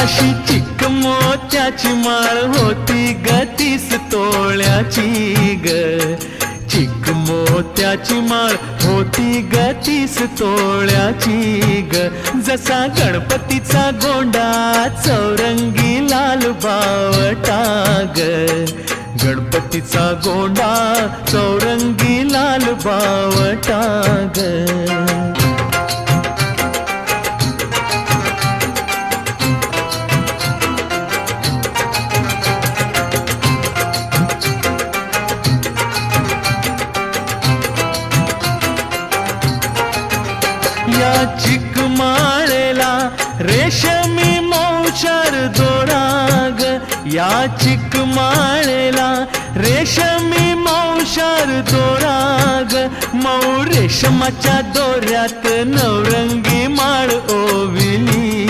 अशी चिक मोत्याची माळ होती ग 30 तोळ्याची ग. चिक मोत्याची माळ होती ग 30 तोळ्याची ग. जसा गणपतीचा गोंडा चौरंगी लाल बावटा ग. गणपतीचा गोंडा चौरंगी लाल बावटा ग. या चिकमाळेला रेशमी मौचार दोराग. या चिकमाळेला रेशमी मौचार दोराग. मऊ रेशमाच्या दोऱ्यात नवरंगी माळ ओविली.